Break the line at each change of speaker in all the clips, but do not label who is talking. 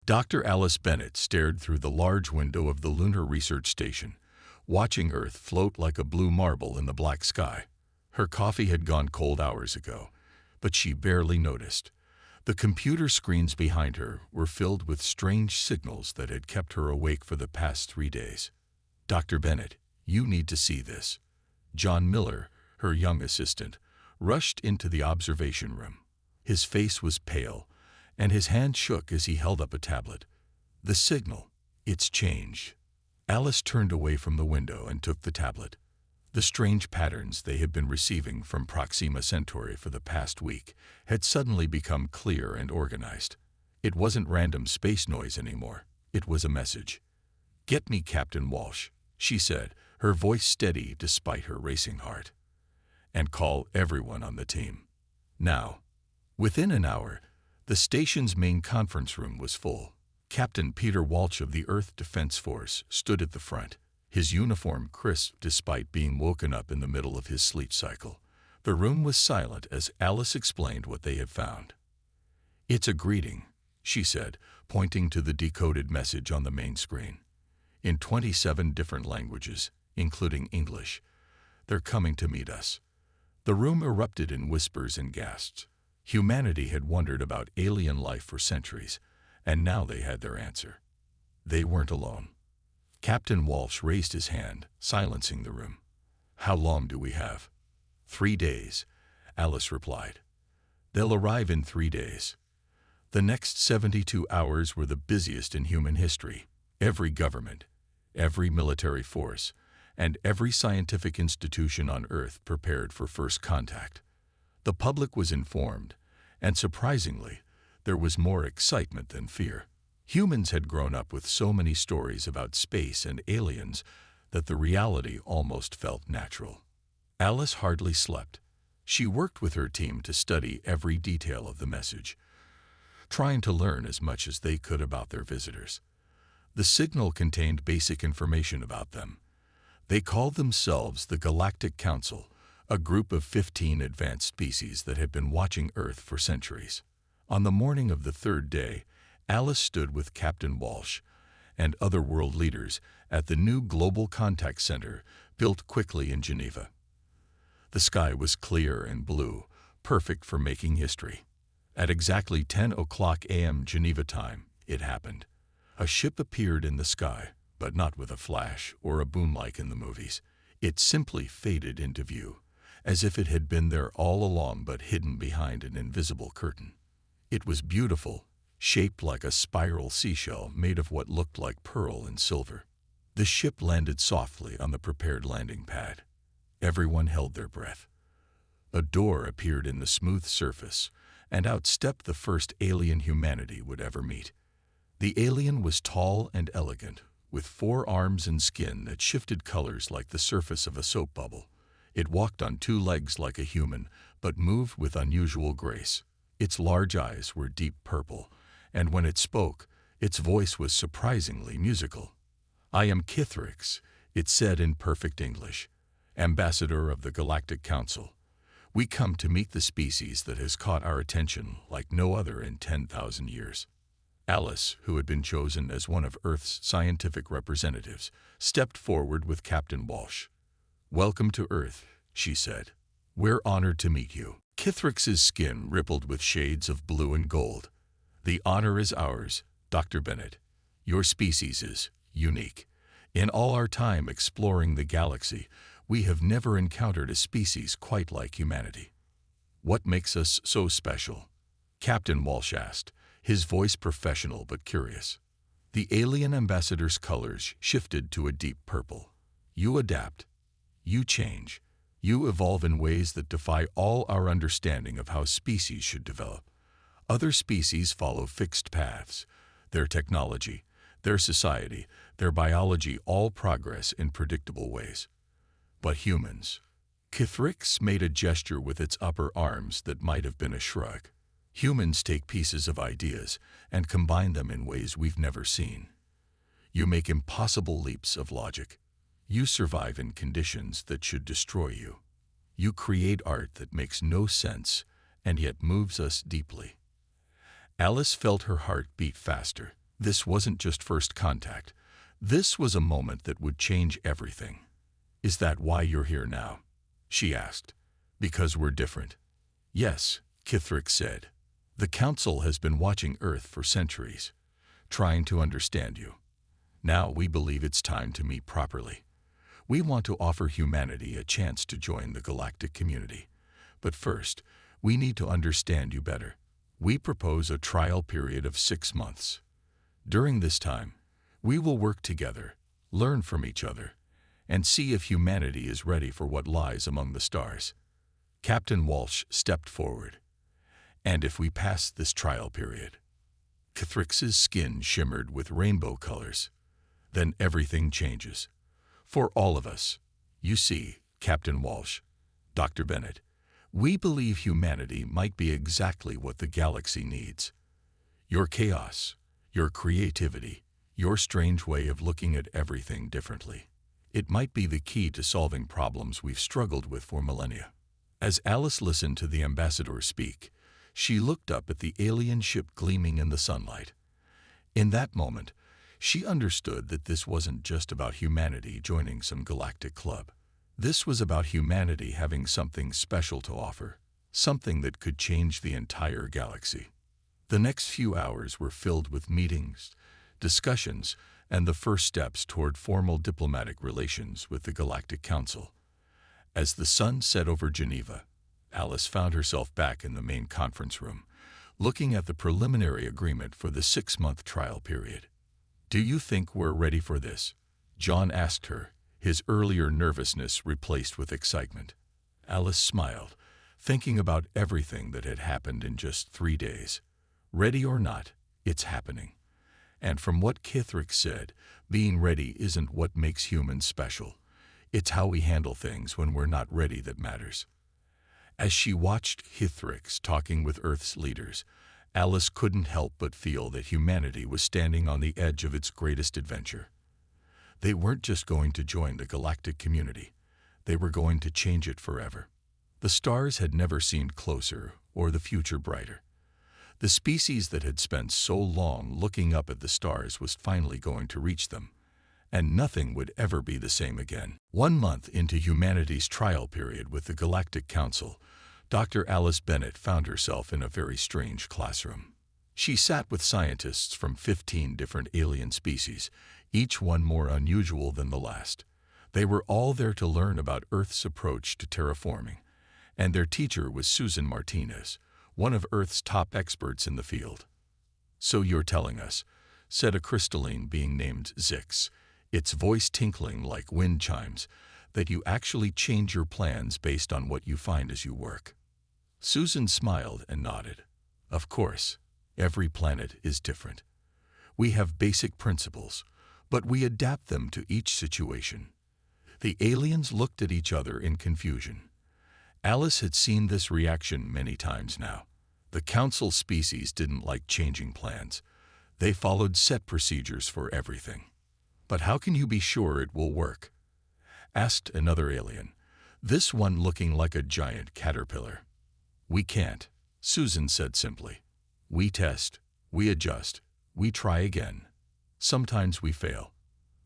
Dr. Alice Bennett stared through the large window of the Lunar Research Station, watching Earth float like a blue marble in the black sky. Her coffee had gone cold hours ago, but she barely noticed. The computer screens behind her were filled with strange signals that had kept her awake for the past 3 days. "Dr. Bennett, you need to see this." John Miller, her young assistant, rushed into the observation room. His face was pale, and his hand shook as he held up a tablet. "The signal, it's changed." Alice turned away from the window and took the tablet. The strange patterns they had been receiving from Proxima Centauri for the past week had suddenly become clear and organized. It wasn't random space noise anymore. It was a message. "Get me Captain Walsh," she said, her voice steady despite her racing heart. "And call everyone on the team. Now." Within an hour, the station's main conference room was full. Captain Peter Walsh of the Earth Defense Force stood at the front, his uniform crisp despite being woken up in the middle of his sleep cycle. The room was silent as Alice explained what they had found. "It's a greeting," she said, pointing to the decoded message on the main screen. "In 27 different languages, including English. They're coming to meet us." The room erupted in whispers and gasps. Humanity had wondered about alien life for centuries, and now they had their answer. They weren't alone. Captain Walsh raised his hand, silencing the room. "How long do we have?" 3 days, Alice replied. "They'll arrive in 3 days." The next 72 hours were the busiest in human history. Every government, every military force, and every scientific institution on Earth prepared for first contact. The public was informed, and surprisingly, there was more excitement than fear. Humans had grown up with so many stories about space and aliens that the reality almost felt natural. Alice hardly slept. She worked with her team to study every detail of the message, trying to learn as much as they could about their visitors. The signal contained basic information about them. They called themselves the Galactic Council, a group of 15 advanced species that had been watching Earth for centuries. On the morning of the 3rd day, Alice stood with Captain Walsh and other world leaders at the new Global Contact Center built quickly in Geneva. The sky was clear and blue, perfect for making history. At exactly 10 o'clock a.m. Geneva time, it happened. A ship appeared in the sky, but not with a flash or a boom like in the movies. It simply faded into view, as if it had been there all along but hidden behind an invisible curtain. It was beautiful, shaped like a spiral seashell made of what looked like pearl and silver. The ship landed softly on the prepared landing pad. Everyone held their breath. A door appeared in the smooth surface, and out stepped the first alien humanity would ever meet. The alien was tall and elegant, with 4 arms and skin that shifted colors like the surface of a soap bubble. It walked on 2 legs like a human, but moved with unusual grace. Its large eyes were deep purple, and when it spoke, its voice was surprisingly musical. "I am Kithrix," it said in perfect English, "ambassador of the Galactic Council. We come to meet the species that has caught our attention like no other in 10,000 years." Alice, who had been chosen as one of Earth's scientific representatives, stepped forward with Captain Walsh. "Welcome to Earth," she said. "We're honored to meet you." Kithrix's skin rippled with shades of blue and gold. "The honor is ours, Dr. Bennett. Your species is unique. In all our time exploring the galaxy, we have never encountered a species quite like humanity." "What makes us so special?" Captain Walsh asked, his voice professional but curious. The alien ambassador's colors shifted to a deep purple. "You adapt. You change. You evolve in ways that defy all our understanding of how species should develop. Other species follow fixed paths. Their technology, their society, their biology all progress in predictable ways. But humans..." Kithrix made a gesture with its upper arms that might have been a shrug. "Humans take pieces of ideas and combine them in ways we've never seen. You make impossible leaps of logic. You survive in conditions that should destroy you. You create art that makes no sense and yet moves us deeply." Alice felt her heart beat faster. This wasn't just first contact. This was a moment that would change everything. "Is that why you're here now?" she asked. "Because we're different." "Yes," Kithric said. "The Council has been watching Earth for centuries, trying to understand you. Now we believe it's time to meet properly. We want to offer humanity a chance to join the galactic community. But first, we need to understand you better. We propose a trial period of 6 months. During this time, we will work together, learn from each other, and see if humanity is ready for what lies among the stars." Captain Walsh stepped forward. "And if we pass this trial period?" Kithrix's skin shimmered with rainbow colors. "Then everything changes. For all of us. You see, Captain Walsh, Dr. Bennett, we believe humanity might be exactly what the galaxy needs. Your chaos, your creativity, your strange way of looking at everything differently. It might be the key to solving problems we've struggled with for millennia." As Alice listened to the ambassador speak, she looked up at the alien ship gleaming in the sunlight. In that moment, she understood that this wasn't just about humanity joining some galactic club. This was about humanity having something special to offer, something that could change the entire galaxy. The next few hours were filled with meetings, discussions, and the first steps toward formal diplomatic relations with the Galactic Council. As the sun set over Geneva, Alice found herself back in the main conference room, looking at the preliminary agreement for the 6-month trial period. "Do you think we're ready for this?" John asked her, his earlier nervousness replaced with excitement. Alice smiled, thinking about everything that had happened in just 3 days. Ready or not, it's happening. And from what Kithric said, being ready isn't what makes humans special. It's how we handle things when we're not ready that matters. As she watched Kithric talking with Earth's leaders, Alice couldn't help but feel that humanity was standing on the edge of its greatest adventure. They weren't just going to join the galactic community. They were going to change it forever. The stars had never seemed closer or the future brighter. The species that had spent so long looking up at the stars was finally going to reach them, and nothing would ever be the same again. 1 month into humanity's trial period with the Galactic Council, Dr. Alice Bennett found herself in a very strange classroom. She sat with scientists from 15 different alien species, each one more unusual than the last. They were all there to learn about Earth's approach to terraforming, and their teacher was Susan Martinez, one of Earth's top experts in the field. "So you're telling us," said a crystalline being named Zix, its voice tinkling like wind chimes, "that you actually change your plans based on what you find as you work." Susan smiled and nodded. "Of course, every planet is different. We have basic principles, but we adapt them to each situation." The aliens looked at each other in confusion. Alice had seen this reaction many times now. The Council species didn't like changing plans. They followed set procedures for everything. "But how can you be sure it will work?" asked another alien, this one looking like a giant caterpillar. "We can't," Susan said simply. "We test, we adjust, we try again. Sometimes we fail,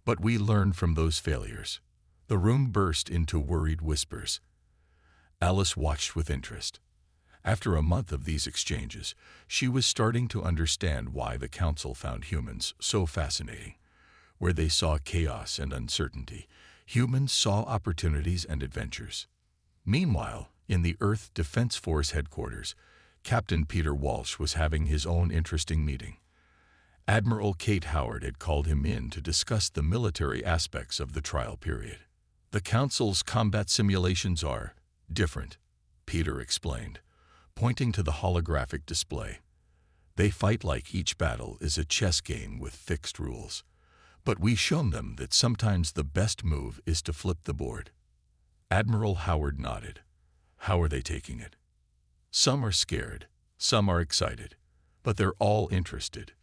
but we learn from those failures." The room burst into worried whispers. Alice watched with interest. After a month of these exchanges, she was starting to understand why the Council found humans so fascinating. Where they saw chaos and uncertainty, humans saw opportunities and adventures. Meanwhile, in the Earth Defense Force headquarters, Captain Peter Walsh was having his own interesting meeting. Admiral Kate Howard had called him in to discuss the military aspects of the trial period. "The Council's combat simulations are different," Peter explained, pointing to the holographic display. "They fight like each battle is a chess game with fixed rules. But we've shown them that sometimes the best move is to flip the board." Admiral Howard nodded. "How are they taking it?" "Some are scared, some are excited, but they're all interested."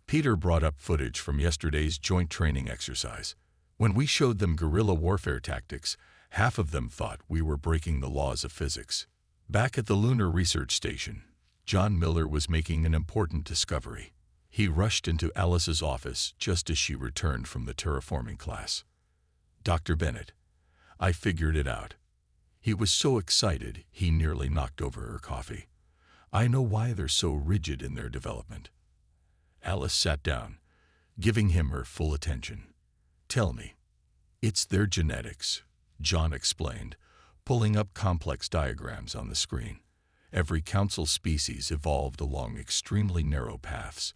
Peter brought up footage from yesterday's joint training exercise. "When we showed them guerrilla warfare tactics, half of them thought we were breaking the laws of physics." Back at the Lunar Research Station, John Miller was making an important discovery. He rushed into Alice's office just as she returned from the terraforming class. "Dr. Bennett, I figured it out." He was so excited he nearly knocked over her coffee. "I know why they're so rigid in their development." Alice sat down, giving him her full attention. "Tell me." "It's their genetics," John explained, pulling up complex diagrams on the screen. "Every council species evolved along extremely narrow paths.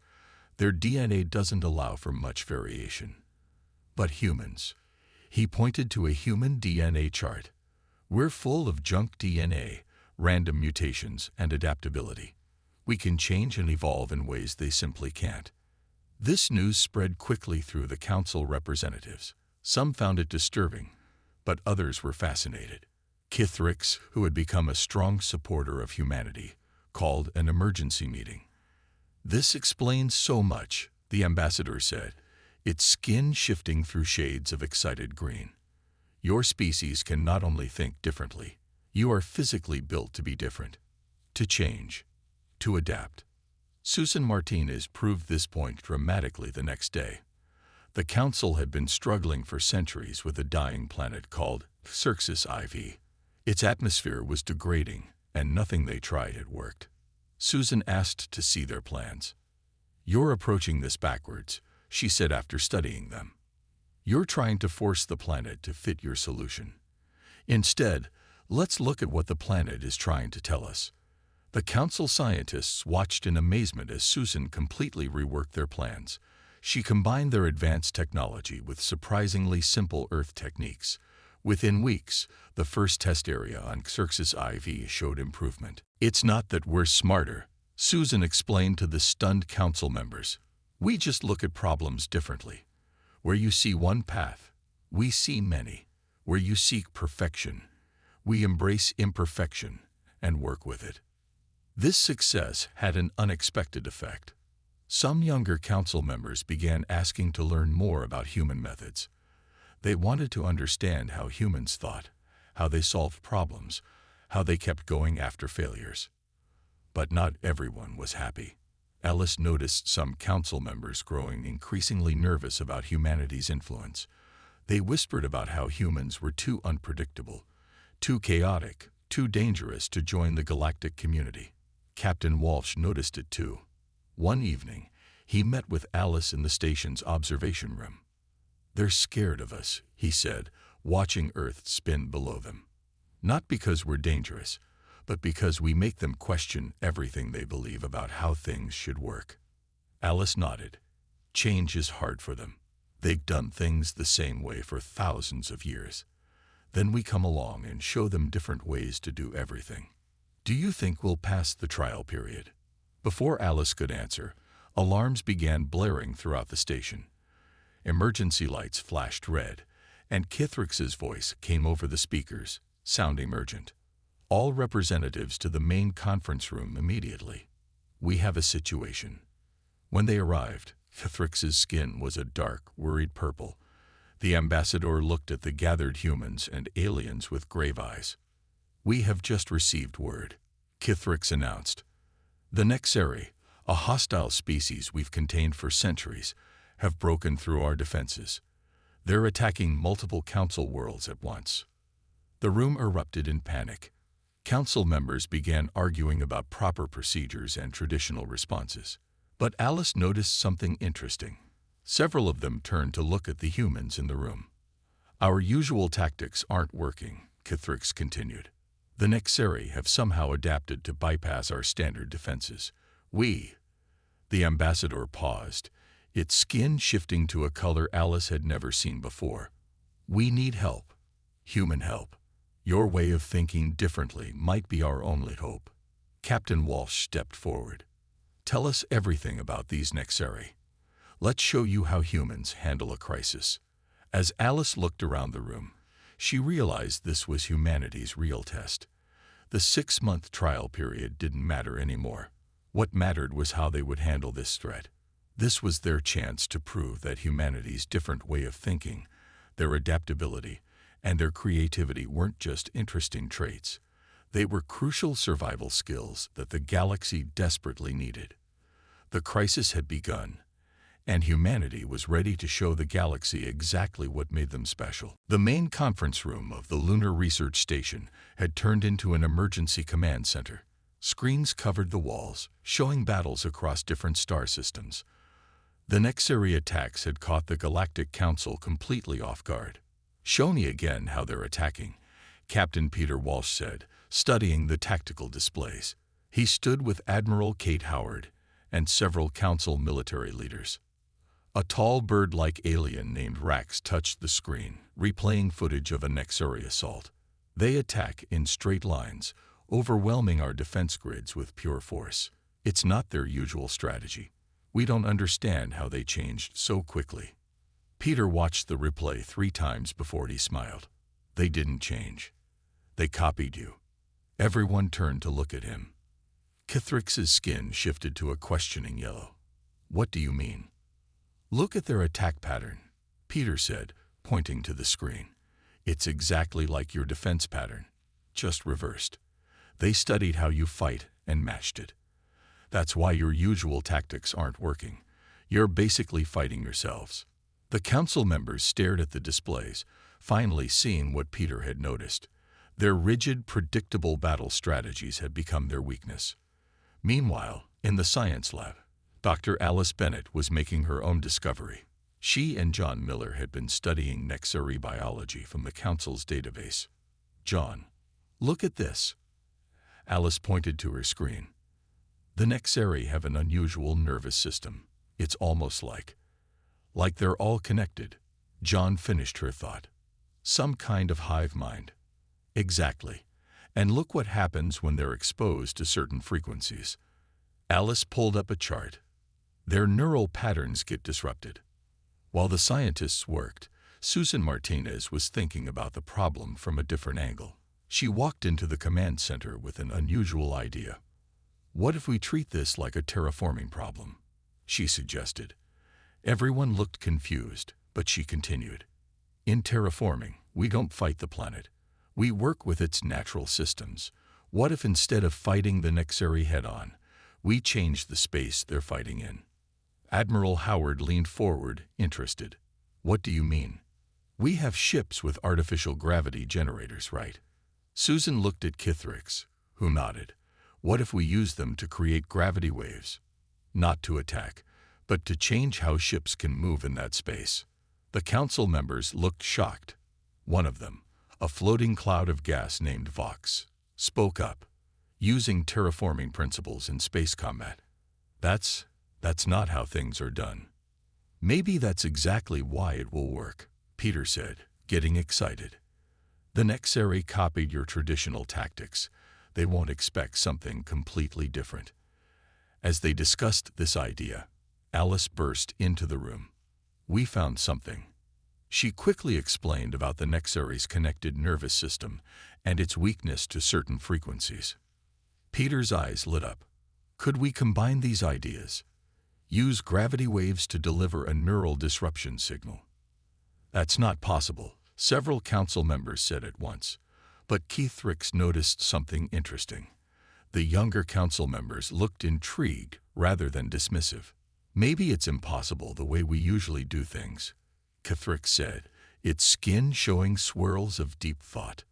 Their DNA doesn't allow for much variation. But humans," he pointed to a human DNA chart, "we're full of junk DNA, random mutations, and adaptability. We can change and evolve in ways they simply can't." This news spread quickly through the council representatives. Some found it disturbing, but others were fascinated. Kithrix, who had become a strong supporter of humanity, called an emergency meeting. "This explains so much," the ambassador said, its skin shifting through shades of excited green. "Your species can not only think differently, you are physically built to be different, to change, to adapt." Susan Martinez proved this point dramatically the next day. The council had been struggling for centuries with a dying planet called Xerxes IV. Its atmosphere was degrading, and nothing they tried had worked. Susan asked to see their plans. "You're approaching this backwards," she said after studying them. "You're trying to force the planet to fit your solution. Instead, let's look at what the planet is trying to tell us." The council scientists watched in amazement as Susan completely reworked their plans. She combined their advanced technology with surprisingly simple Earth techniques. Within weeks, the first test area on Xerxes IV showed improvement. "It's not that we're smarter," Susan explained to the stunned council members. "We just look at problems differently. Where you see one path, we see many. Where you seek perfection, we embrace imperfection and work with it." This success had an unexpected effect. Some younger council members began asking to learn more about human methods. They wanted to understand how humans thought, how they solved problems, how they kept going after failures. But not everyone was happy. Alice noticed some council members growing increasingly nervous about humanity's influence. They whispered about how humans were too unpredictable, too chaotic, too dangerous to join the galactic community. Captain Walsh noticed it too. One evening, he met with Alice in the station's observation room. "They're scared of us," he said, watching Earth spin below them. "Not because we're dangerous, but because we make them question everything they believe about how things should work." Alice nodded. "Change is hard for them. They've done things the same way for thousands of years. Then we come along and show them different ways to do everything. Do you think we'll pass the trial period?" Before Alice could answer, alarms began blaring throughout the station. Emergency lights flashed red, and Kithrix's voice came over the speakers, sounding urgent. "All representatives to the main conference room immediately. We have a situation." When they arrived, Kithrix's skin was a dark, worried purple. The ambassador looked at the gathered humans and aliens with grave eyes. "We have just received word," Kithrix announced. "The nexeri, a hostile species we've contained for centuries, have broken through our defenses. They're attacking multiple council worlds at once." The room erupted in panic. Council members began arguing about proper procedures and traditional responses. But Alice noticed something interesting. Several of them turned to look at the humans in the room. "Our usual tactics aren't working," Kithrix continued. "The nexeri have somehow adapted to bypass our standard defenses. The ambassador paused, its skin shifting to a color Alice had never seen before. "We need help. Human help. Your way of thinking differently might be our only hope." Captain Walsh stepped forward. "Tell us everything about these nexeri. Let's show you how humans handle a crisis." As Alice looked around the room, she realized this was humanity's real test. The 6-month trial period didn't matter anymore. What mattered was how they would handle this threat. This was their chance to prove that humanity's different way of thinking, their adaptability, and their creativity weren't just interesting traits. They were crucial survival skills that the galaxy desperately needed. The crisis had begun, and humanity was ready to show the galaxy exactly what made them special. The main conference room of the Lunar Research Station had turned into an emergency command center. Screens covered the walls, showing battles across different star systems. The nexeri attacks had caught the Galactic Council completely off guard. "Show me again how they're attacking," Captain Peter Walsh said, studying the tactical displays. He stood with Admiral Kate Howard and several Council military leaders. A tall bird-like alien named Rax touched the screen, replaying footage of a nexeri assault. "They attack in straight lines, overwhelming our defense grids with pure force. It's not their usual strategy. We don't understand how they changed so quickly." Peter watched the replay 3 times before he smiled. "They didn't change. They copied you." Everyone turned to look at him. Kithrix's skin shifted to a questioning yellow. "What do you mean?" "Look at their attack pattern," Peter said, pointing to the screen. "It's exactly like your defense pattern, just reversed. They studied how you fight and matched it. That's why your usual tactics aren't working. You're basically fighting yourselves." The council members stared at the displays, finally seeing what Peter had noticed. Their rigid, predictable battle strategies had become their weakness. Meanwhile, in the science lab, Dr. Alice Bennett was making her own discovery. She and John Miller had been studying nexeri biology from the council's database. "John, look at this." Alice pointed to her screen. "The nexeri have an unusual nervous system. It's almost like they're all connected." John finished her thought. "Some kind of hive mind." "Exactly. And look what happens when they're exposed to certain frequencies." Alice pulled up a chart. "Their neural patterns get disrupted." While the scientists worked, Susan Martinez was thinking about the problem from a different angle. She walked into the command center with an unusual idea. "What if we treat this like a terraforming problem?" she suggested. Everyone looked confused, but she continued. "In terraforming, we don't fight the planet. We work with its natural systems. What if instead of fighting the nexeri head-on, we change the space they're fighting in?" Admiral Howard leaned forward, interested. "What do you mean?" "We have ships with artificial gravity generators, right?" Susan looked at Kithrix, who nodded. "What if we use them to create gravity waves? Not to attack, but to change how ships can move in that space." The council members looked shocked. One of them, a floating cloud of gas named Vox, spoke up. "Using terraforming principles in space combat. That's not how things are done." "Maybe that's exactly why it will work," Peter said, getting excited. "The nexeri copied your traditional tactics. They won't expect something completely different." As they discussed this idea, Alice burst into the room. "We found something." She quickly explained about the nexeri's connected nervous system and its weakness to certain frequencies. Peter's eyes lit up. "Could we combine these ideas? Use gravity waves to deliver a neural disruption signal?" "That's not possible," several council members said at once. But Kithrix noticed something interesting. The younger council members looked intrigued rather than dismissive. "Maybe it's impossible the way we usually do things," Kithrix said, its skin showing swirls of deep thought.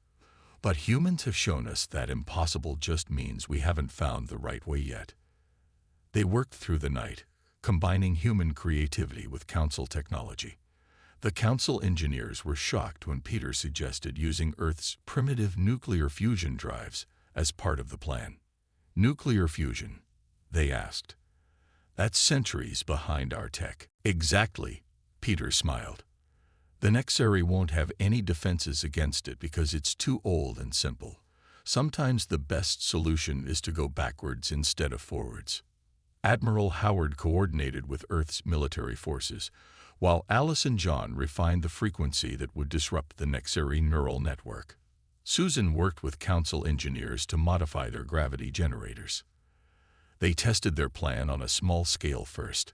"But humans have shown us that impossible just means we haven't found the right way yet." They worked through the night, combining human creativity with council technology. The council engineers were shocked when Peter suggested using Earth's primitive nuclear fusion drives as part of the plan. "Nuclear fusion?" they asked. "That's centuries behind our tech." "Exactly," Peter smiled. "The nexeri won't have any defenses against it because it's too old and simple. Sometimes the best solution is to go backwards instead of forwards." Admiral Howard coordinated with Earth's military forces, while Alice and John refined the frequency that would disrupt the nexeri neural network. Susan worked with council engineers to modify their gravity generators. They tested their plan on a small scale first.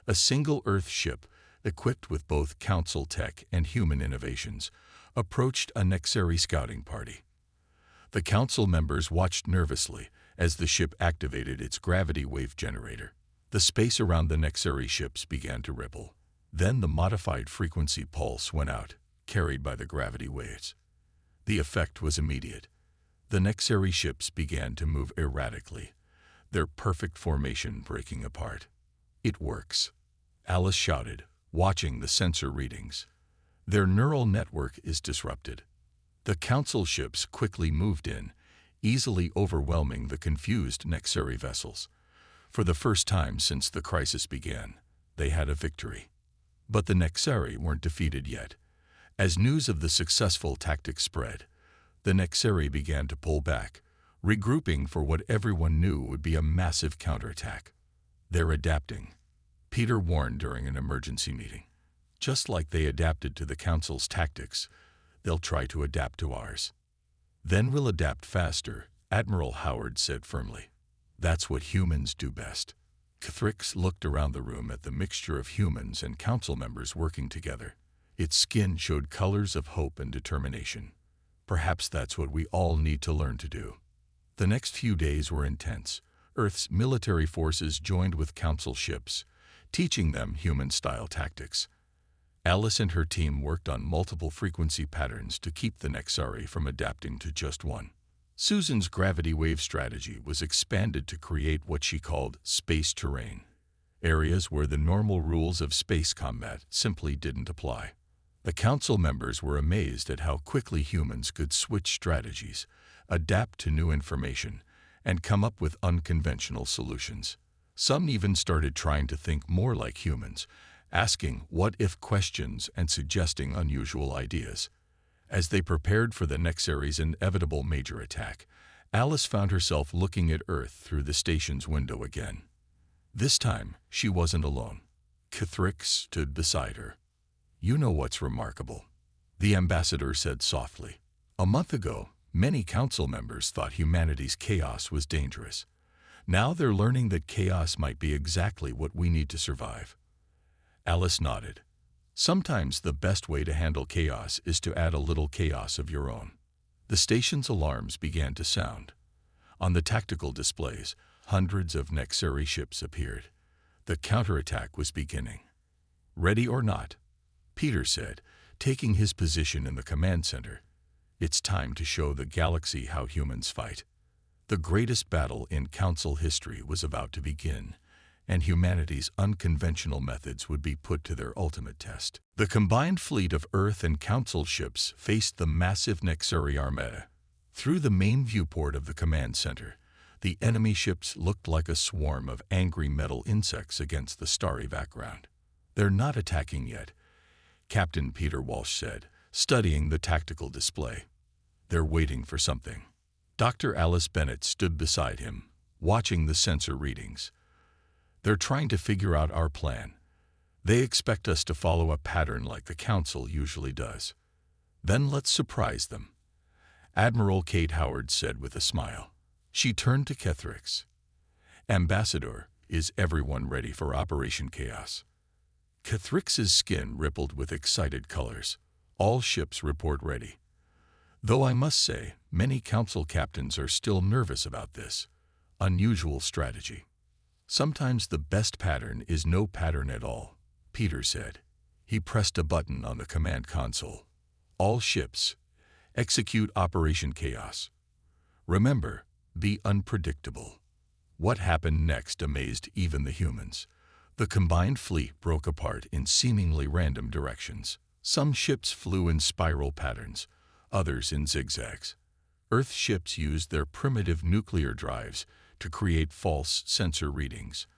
A single Earth ship, equipped with both council tech and human innovations, approached a nexeri scouting party. The council members watched nervously as the ship activated its gravity wave generator. The space around the nexeri ships began to ripple. Then the modified frequency pulse went out, carried by the gravity waves. The effect was immediate. The nexeri ships began to move erratically, their perfect formation breaking apart. "It works," Alice shouted, watching the sensor readings. "Their neural network is disrupted." The council ships quickly moved in, easily overwhelming the confused nexeri vessels. For the first time since the crisis began, they had a victory. But the nexeri weren't defeated yet. As news of the successful tactic spread, the nexeri began to pull back, regrouping for what everyone knew would be a massive counterattack. "They're adapting," Peter warned during an emergency meeting. "Just like they adapted to the Council's tactics, they'll try to adapt to ours. Then we'll adapt faster," Admiral Howard said firmly. "That's what humans do best." Cathrix looked around the room at the mixture of humans and council members working together. Its skin showed colors of hope and determination. Perhaps that's what we all need to learn to do. The next few days were intense. Earth's military forces joined with council ships, teaching them human-style tactics. Alice and her team worked on multiple frequency patterns to keep the nexeri from adapting to just one. Susan's gravity wave strategy was expanded to create what she called space terrain, areas where the normal rules of space combat simply didn't apply. The council members were amazed at how quickly humans could switch strategies, adapt to new information, and come up with unconventional solutions. Some even started trying to think more like humans, asking what-if questions and suggesting unusual ideas. As they prepared for the nexeri's inevitable major attack, Alice found herself looking at Earth through the station's window again. This time, she wasn't alone. Cathrix stood beside her. "You know what's remarkable?" the ambassador said softly. "A month ago, many council members thought humanity's chaos was dangerous. Now they're learning that chaos might be exactly what we need to survive." Alice nodded. "Sometimes the best way to handle chaos is to add a little chaos of your own." The station's alarms began to sound. On the tactical displays, hundreds of nexeri ships appeared. The counterattack was beginning. "Ready or not," Peter said, taking his position in the command center. "It's time to show the galaxy how humans fight." The greatest battle in Council history was about to begin, and humanity's unconventional methods would be put to their ultimate test. The combined fleet of Earth and Council ships faced the massive nexeri armada. Through the main viewport of the command center, the enemy ships looked like a swarm of angry metal insects against the starry background. "They're not attacking yet," Captain Peter Walsh said, studying the tactical display. "They're waiting for something." Dr. Alice Bennett stood beside him, watching the sensor readings. "They're trying to figure out our plan. They expect us to follow a pattern like the Council usually does. Then let's surprise them," Admiral Kate Howard said with a smile. She turned to Cathrix. "Ambassador, is everyone ready for Operation Chaos?" Cathrix's skin rippled with excited colors. "All ships report ready. Though I must say, many council captains are still nervous about this unusual strategy." "Sometimes the best pattern is no pattern at all," Peter said. He pressed a button on the command console. "All ships, execute Operation Chaos. Remember, be unpredictable." What happened next amazed even the humans. The combined fleet broke apart in seemingly random directions. Some ships flew in spiral patterns, others in zigzags. Earth ships used their primitive nuclear drives to create false sensor readings.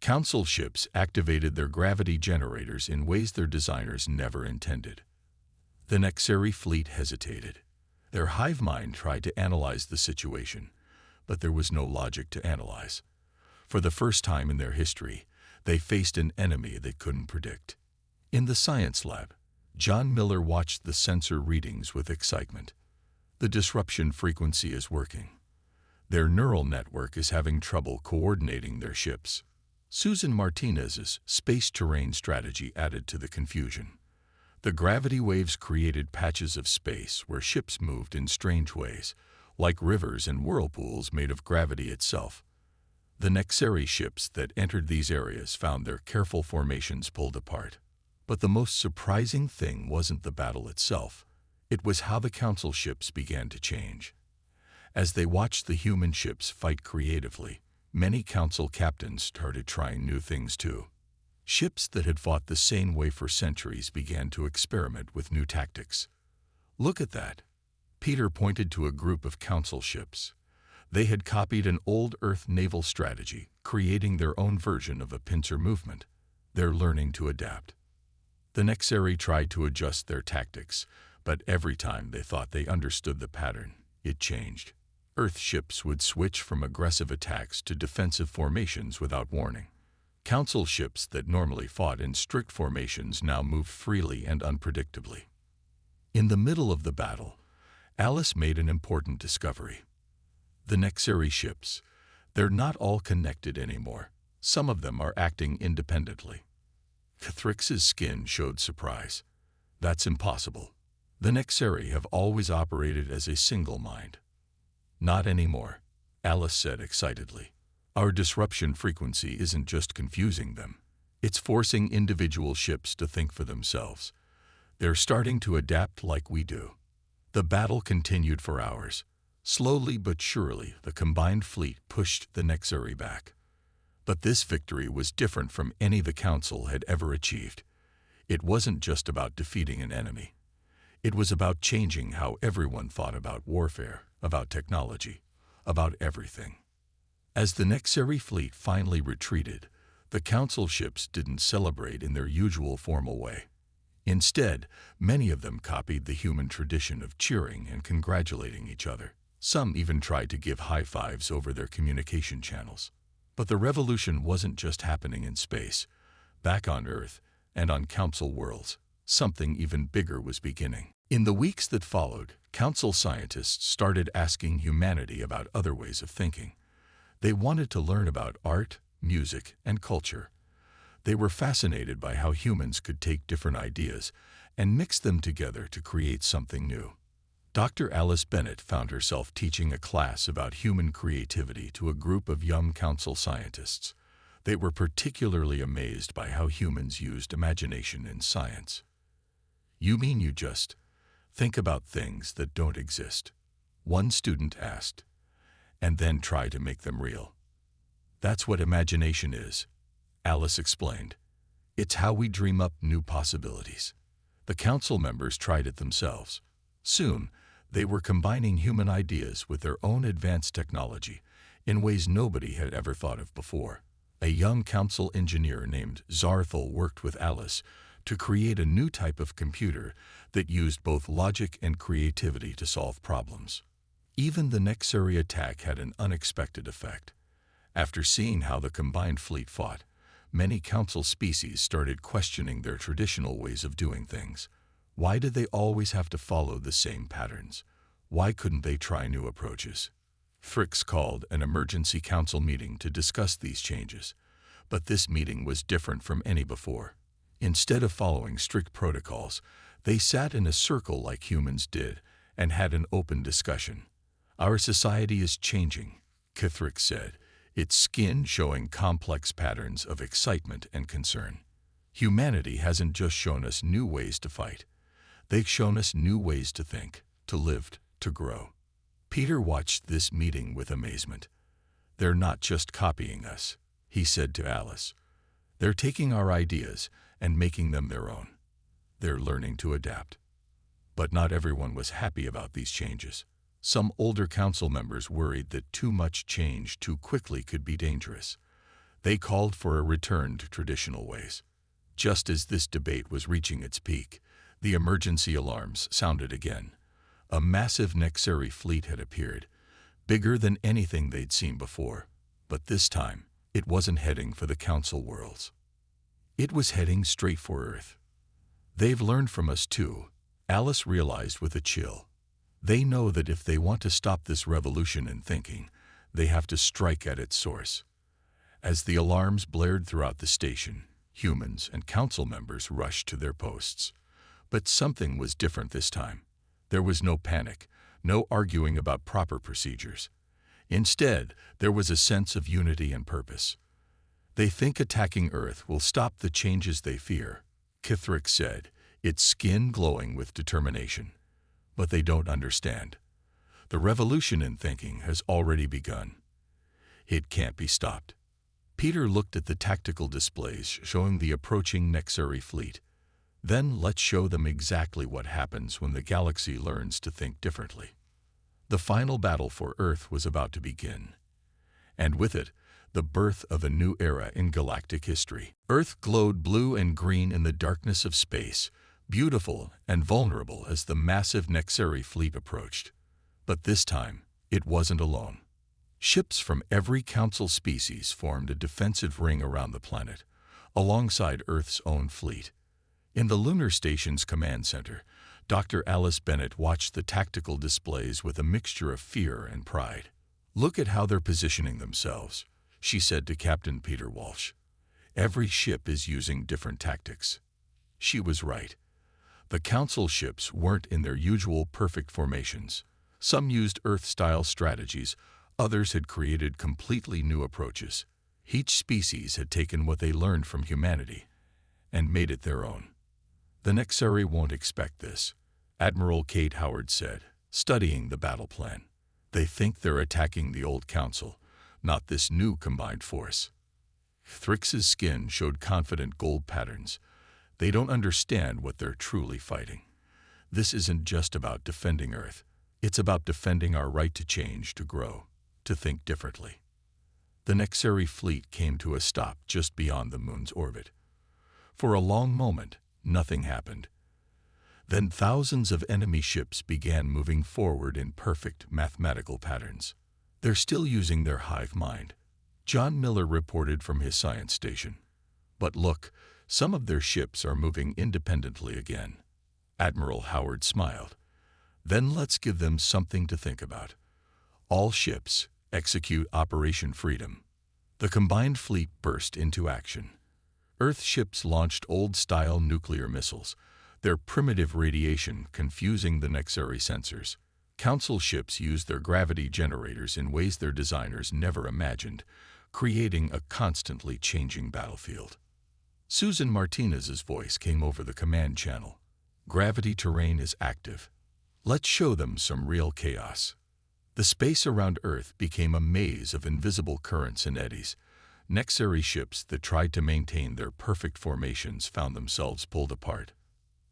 Council ships activated their gravity generators in ways their designers never intended. The nexeri fleet hesitated. Their hive mind tried to analyze the situation, but there was no logic to analyze. For the first time in their history, they faced an enemy they couldn't predict. In the science lab, John Miller watched the sensor readings with excitement. "The disruption frequency is working. Their neural network is having trouble coordinating their ships." Susan Martinez's space terrain strategy added to the confusion. The gravity waves created patches of space where ships moved in strange ways, like rivers and whirlpools made of gravity itself. The nexeri ships that entered these areas found their careful formations pulled apart. But the most surprising thing wasn't the battle itself. It was how the council ships began to change. As they watched the human ships fight creatively, many council captains started trying new things too. Ships that had fought the same way for centuries began to experiment with new tactics. Look at that. Peter pointed to a group of council ships. They had copied an old Earth naval strategy, creating their own version of a pincer movement. They're learning to adapt. The nexeri tried to adjust their tactics, but every time they thought they understood the pattern, it changed. Earth ships would switch from aggressive attacks to defensive formations without warning. Council ships that normally fought in strict formations now moved freely and unpredictably. In the middle of the battle, Alice made an important discovery. The nexeri ships, they're not all connected anymore. Some of them are acting independently. Cathrix's skin showed surprise. That's impossible. The nexeri have always operated as a single mind. Not anymore, Alice said excitedly. Our disruption frequency isn't just confusing them. It's forcing individual ships to think for themselves. They're starting to adapt like we do. The battle continued for hours. Slowly but surely, the combined fleet pushed the nexeri back. But this victory was different from any the Council had ever achieved. It wasn't just about defeating an enemy. It was about changing how everyone thought about warfare, about technology, about everything. As the nexeri fleet finally retreated, the Council ships didn't celebrate in their usual formal way. Instead, many of them copied the human tradition of cheering and congratulating each other. Some even tried to give high fives over their communication channels. But the revolution wasn't just happening in space. Back on Earth and on Council worlds, something even bigger was beginning. In the weeks that followed, Council scientists started asking humanity about other ways of thinking. They wanted to learn about art, music, and culture. They were fascinated by how humans could take different ideas and mix them together to create something new. Dr. Alice Bennett found herself teaching a class about human creativity to a group of young council scientists. They were particularly amazed by how humans used imagination in science. "You mean you just think about things that don't exist?" one student asked, "and then try to make them real?" "That's what imagination is," Alice explained. "It's how we dream up new possibilities." The council members tried it themselves. Soon, they were combining human ideas with their own advanced technology in ways nobody had ever thought of before. A young council engineer named Zarthel worked with Alice to create a new type of computer that used both logic and creativity to solve problems. Even the nexeri attack had an unexpected effect. After seeing how the combined fleet fought, many council species started questioning their traditional ways of doing things. Why did they always have to follow the same patterns? Why couldn't they try new approaches? Fricks called an emergency council meeting to discuss these changes, but this meeting was different from any before. Instead of following strict protocols, they sat in a circle like humans did and had an open discussion. "Our society is changing," Cathrix said, its skin showing complex patterns of excitement and concern. "Humanity hasn't just shown us new ways to fight. They've shown us new ways to think, to live, to grow." Peter watched this meeting with amazement. "They're not just copying us," he said to Alice. "They're taking our ideas and making them their own. They're learning to adapt." But not everyone was happy about these changes. Some older council members worried that too much change too quickly could be dangerous. They called for a return to traditional ways. Just as this debate was reaching its peak, the emergency alarms sounded again. A massive nexeri fleet had appeared, bigger than anything they'd seen before. But this time, it wasn't heading for the Council worlds. It was heading straight for Earth. "They've learned from us too," Alice realized with a chill. "They know that if they want to stop this revolution in thinking, they have to strike at its source." As the alarms blared throughout the station, humans and council members rushed to their posts. But something was different this time. There was no panic, no arguing about proper procedures. Instead, there was a sense of unity and purpose. "They think attacking Earth will stop the changes they fear," Kithrix said, its skin glowing with determination. "But they don't understand. The revolution in thinking has already begun. It can't be stopped." Peter looked at the tactical displays showing the approaching nexeri fleet. "Then let's show them exactly what happens when the galaxy learns to think differently." The final battle for Earth was about to begin, and with it, the birth of a new era in galactic history. Earth glowed blue and green in the darkness of space, beautiful and vulnerable as the massive nexeri fleet approached. But this time, it wasn't alone. Ships from every Council species formed a defensive ring around the planet, alongside Earth's own fleet. In the lunar station's command center, Dr. Alice Bennett watched the tactical displays with a mixture of fear and pride. "Look at how they're positioning themselves," she said to Captain Peter Walsh. "Every ship is using different tactics." She was right. The Council ships weren't in their usual perfect formations. Some used Earth-style strategies, others had created completely new approaches. Each species had taken what they learned from humanity and made it their own. "The nexeri won't expect this," Admiral Kate Howard said, studying the battle plan. "They think they're attacking the old Council, not this new combined force." Thrix's skin showed confident gold patterns. "They don't understand what they're truly fighting. This isn't just about defending Earth. It's about defending our right to change, to grow, to think differently." The nexeri fleet came to a stop just beyond the moon's orbit. For a long moment, nothing happened. Then thousands of enemy ships began moving forward in perfect mathematical patterns. "They're still using their hive mind," John Miller reported from his science station. "But look, some of their ships are moving independently again." Admiral Howard smiled. "Then let's give them something to think about. All ships, execute Operation Freedom." The combined fleet burst into action. Earth ships launched old-style nuclear missiles, their primitive radiation confusing the nexeri sensors. Council ships used their gravity generators in ways their designers never imagined, creating a constantly changing battlefield. Susan Martinez's voice came over the command channel. "Gravity terrain is active. Let's show them some real chaos." The space around Earth became a maze of invisible currents and eddies. Nexeri ships that tried to maintain their perfect formations found themselves pulled apart.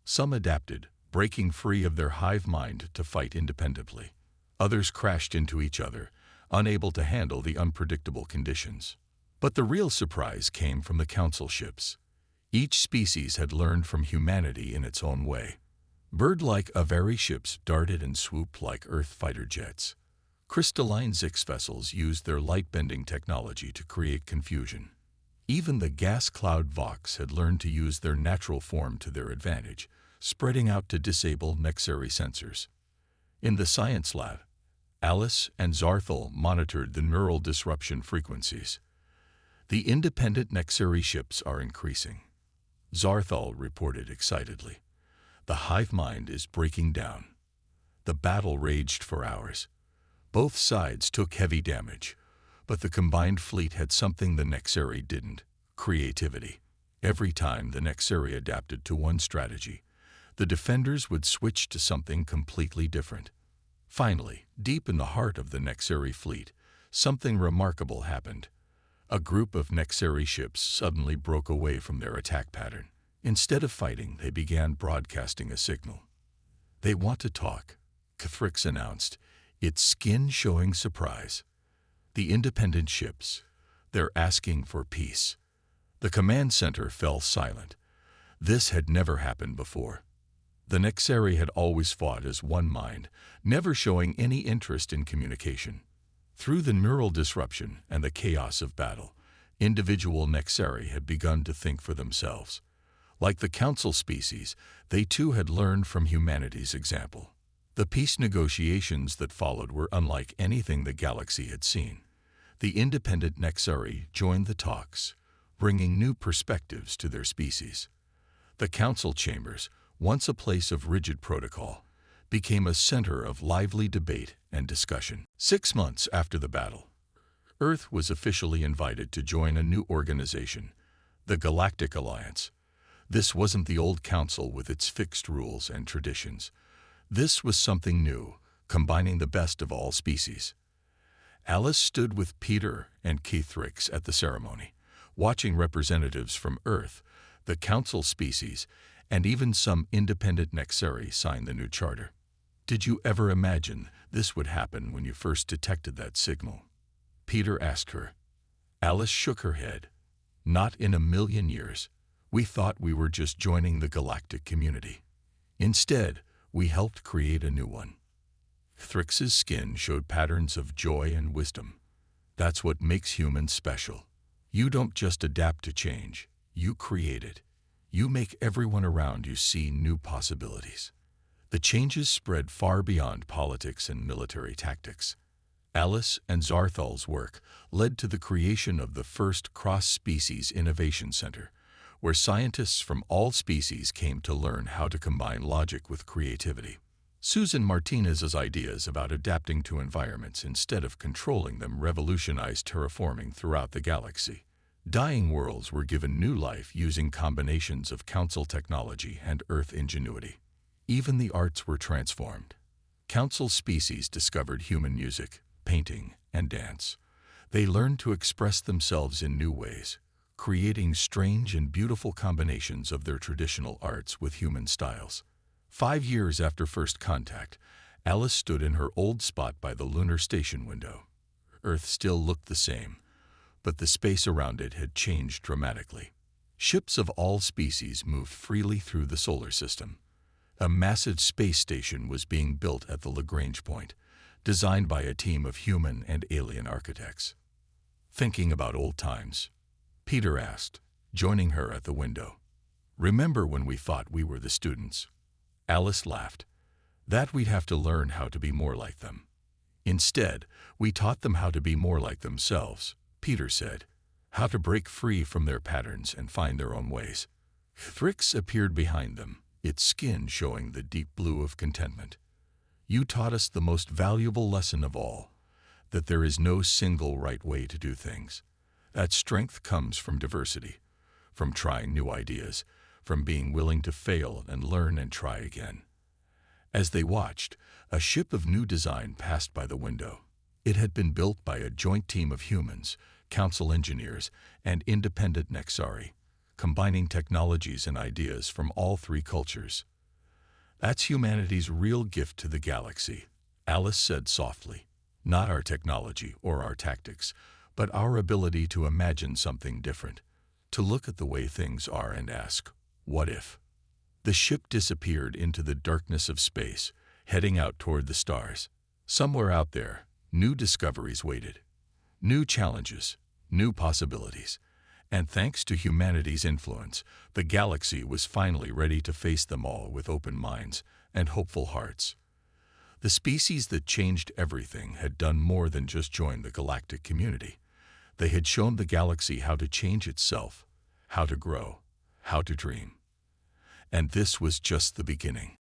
Some adapted, breaking free of their hive mind to fight independently. Others crashed into each other, unable to handle the unpredictable conditions. But the real surprise came from the Council ships. Each species had learned from humanity in its own way. Bird-like Avari ships darted and swooped like Earth fighter jets. Crystalline Zix vessels used their light-bending technology to create confusion. Even the gas cloud Vox had learned to use their natural form to their advantage, spreading out to disable nexeri sensors. In the science lab, Alice and Zarthal monitored the neural disruption frequencies. "The independent nexeri ships are increasing," Zarthal reported excitedly. "The hive mind is breaking down." The battle raged for hours. Both sides took heavy damage, but the combined fleet had something the nexeri didn't: creativity. Every time the nexeri adapted to one strategy, the defenders would switch to something completely different. Finally, deep in the heart of the nexeri fleet, something remarkable happened. A group of nexeri ships suddenly broke away from their attack pattern. Instead of fighting, they began broadcasting a signal. "They want to talk," Kithrix announced, its skin showing surprise. "The independent ships, they're asking for peace." The command center fell silent. This had never happened before. The nexeri had always fought as one mind, never showing any interest in communication. Through the neural disruption and the chaos of battle, individual nexeri had begun to think for themselves. Like the Council species, they too had learned from humanity's example. The peace negotiations that followed were unlike anything the galaxy had seen. The independent nexeri joined the talks, bringing new perspectives to their species. The Council chambers, once a place of rigid protocol, became a center of lively debate and discussion. 6 months after the battle, Earth was officially invited to join a new organization, the Galactic Alliance. This wasn't the old council with its fixed rules and traditions. This was something new, combining the best of all species. Alice stood with Peter and Keithrix at the ceremony, watching representatives from Earth, the council species, and even some independent nexeri sign the new charter. Did you ever imagine this would happen when you first detected that signal? Peter asked her. Alice shook her head. Not in a million years. We thought we were just joining the galactic community. Instead, we helped create a new one. Thrix's skin showed patterns of joy and wisdom. That's what makes humans special. You don't just adapt to change, you create it. You make everyone around you see new possibilities. The changes spread far beyond politics and military tactics. Alice and Zarthal's work led to the creation of the first cross-species innovation center, where scientists from all species came to learn how to combine logic with creativity. Susan Martinez's ideas about adapting to environments instead of controlling them revolutionized terraforming throughout the galaxy. Dying worlds were given new life using combinations of council technology and Earth ingenuity. Even the arts were transformed. Council species discovered human music, painting, and dance. They learned to express themselves in new ways, creating strange and beautiful combinations of their traditional arts with human styles. 5 years after first contact, Alice stood in her old spot by the lunar station window. Earth still looked the same, but the space around it had changed dramatically. Ships of all species moved freely through the solar system. A massive space station was being built at the Lagrange point, designed by a team of human and alien architects. Thinking about old times, Peter asked, joining her at the window. Remember when we thought we were the students? Alice laughed. That we'd have to learn how to be more like them. Instead, we taught them how to be more like themselves, Peter said. How to break free from their patterns and find their own ways. Thrix appeared behind them, its skin showing the deep blue of contentment. You taught us the most valuable lesson of all, that there is no single right way to do things. That strength comes from diversity, from trying new ideas, from being willing to fail and learn and try again. As they watched, a ship of new design passed by the window. It had been built by a joint team of humans, council engineers, and independent nexeri, combining technologies and ideas from all 3 cultures. That's humanity's real gift to the galaxy, Alice said softly. Not our technology or our tactics, but our ability to imagine something different, to look at the way things are and ask, what if? The ship disappeared into the darkness of space, heading out toward the stars. Somewhere out there, new discoveries waited. New challenges, new possibilities. And thanks to humanity's influence, the galaxy was finally ready to face them all with open minds and hopeful hearts. The species that changed everything had done more than just join the galactic community. They had shown the galaxy how to change itself, how to grow, how to dream. And this was just the beginning.